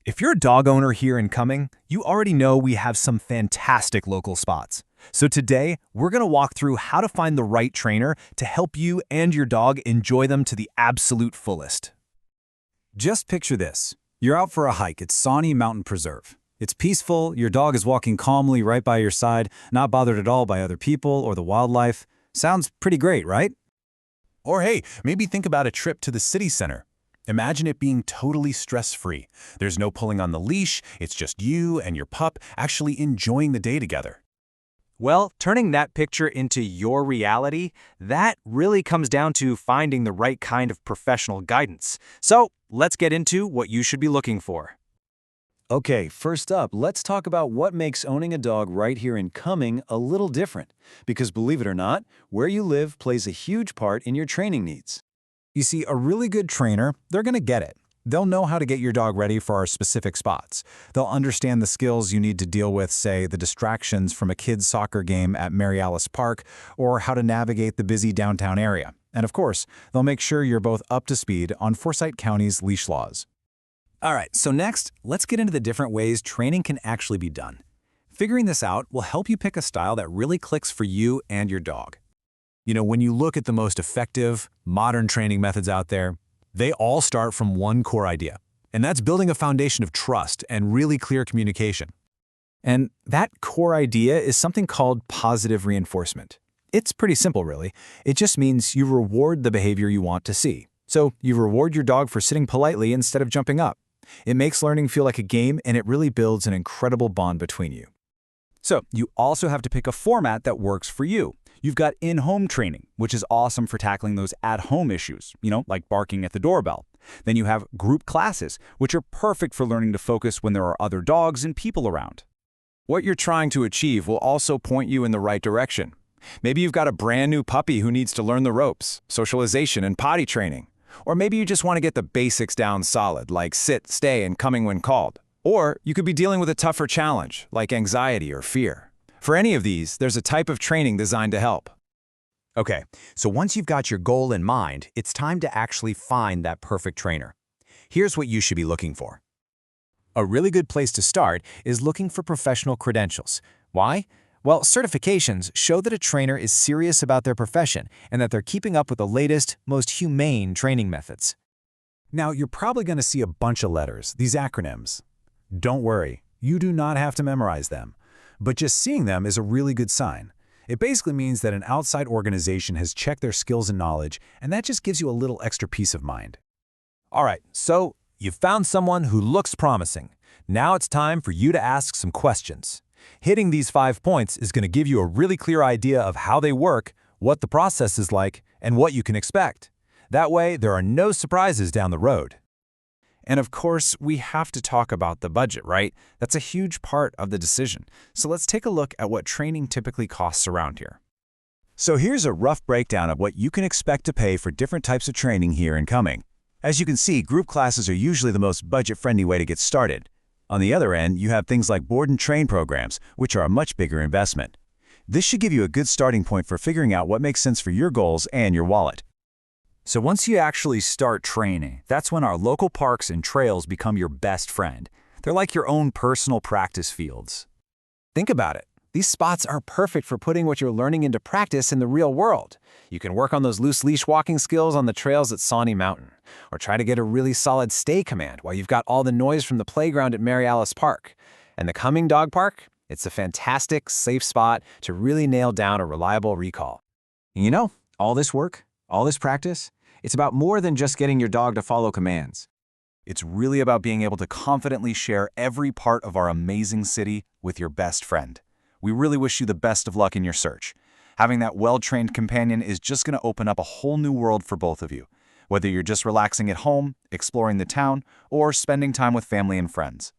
If you're a dog owner here in Cumming, you already know we have some fantastic local spots. So today, we're going to walk through how to find the right trainer to help you and your dog enjoy them to the absolute fullest. Just picture this. You're out for a hike at Sawney Mountain Preserve. It's peaceful, your dog is walking calmly right by your side, not bothered at all by other people or the wildlife. Sounds pretty great, right? Or hey, maybe think about a trip to the city center. Imagine it being totally stress-free. There's no pulling on the leash, it's just you and your pup actually enjoying the day together. Well, turning that picture into your reality, that really comes down to finding the right kind of professional guidance. So, let's get into what you should be looking for. Okay, first up, let's talk about what makes owning a dog right here in Cumming a little different. Because believe it or not, where you live plays a huge part in your training needs. You see, a really good trainer, they're going to get it. They'll know how to get your dog ready for our specific spots. They'll understand the skills you need to deal with, say, the distractions from a kid's soccer game at Mary Alice Park, or how to navigate the busy downtown area. And of course, they'll make sure you're both up to speed on Forsyth County's leash laws. All right, so next, let's get into the different ways training can actually be done. Figuring this out will help you pick a style that really clicks for you and your dog. You know, when you look at the most effective, modern training methods out there, they all start from one core idea, and that's building a foundation of trust and really clear communication. And that core idea is something called positive reinforcement. It's pretty simple, really. It just means you reward the behavior you want to see. So you reward your dog for sitting politely instead of jumping up. It makes learning feel like a game, and it really builds an incredible bond between you. So you also have to pick a format that works for you. You've got in-home training, which is awesome for tackling those at-home issues, like barking at the doorbell. Then you have group classes, which are perfect for learning to focus when there are other dogs and people around. What you're trying to achieve will also point you in the right direction. Maybe you've got a brand new puppy who needs to learn the ropes, socialization, and potty training. Or maybe you just want to get the basics down solid, like sit, stay, and coming when called. Or you could be dealing with a tougher challenge, like anxiety or fear. For any of these, there's a type of training designed to help. Okay, so once you've got your goal in mind, it's time to actually find that perfect trainer. Here's what you should be looking for. A really good place to start is looking for professional credentials. Why? Well, certifications show that a trainer is serious about their profession and that they're keeping up with the latest, most humane training methods. Now, you're probably going to see a bunch of letters, these acronyms. Don't worry, you do not have to memorize them. But just seeing them is a really good sign. It basically means that an outside organization has checked their skills and knowledge, and that just gives you a little extra peace of mind. All right, so you've found someone who looks promising. Now it's time for you to ask some questions. Hitting these 5 points is going to give you a really clear idea of how they work, what the process is like, and what you can expect. That way, there are no surprises down the road. And of course, we have to talk about the budget, right? That's a huge part of the decision. So let's take a look at what training typically costs around here. So here's a rough breakdown of what you can expect to pay for different types of training here in Cumming. As you can see, group classes are usually the most budget-friendly way to get started. On the other end, you have things like board and train programs, which are a much bigger investment. This should give you a good starting point for figuring out what makes sense for your goals and your wallet. So once you actually start training, that's when our local parks and trails become your best friend. They're like your own personal practice fields. Think about it. These spots are perfect for putting what you're learning into practice in the real world. You can work on those loose leash walking skills on the trails at Sawney Mountain, or try to get a really solid stay command while you've got all the noise from the playground at Mary Alice Park. And the Cumming Dog Park, it's a fantastic, safe spot to really nail down a reliable recall. And you know, all this work, all this practice, it's about more than just getting your dog to follow commands. It's really about being able to confidently share every part of our amazing city with your best friend. We really wish you the best of luck in your search. Having that well-trained companion is just going to open up a whole new world for both of you, whether you're just relaxing at home, exploring the town, or spending time with family and friends.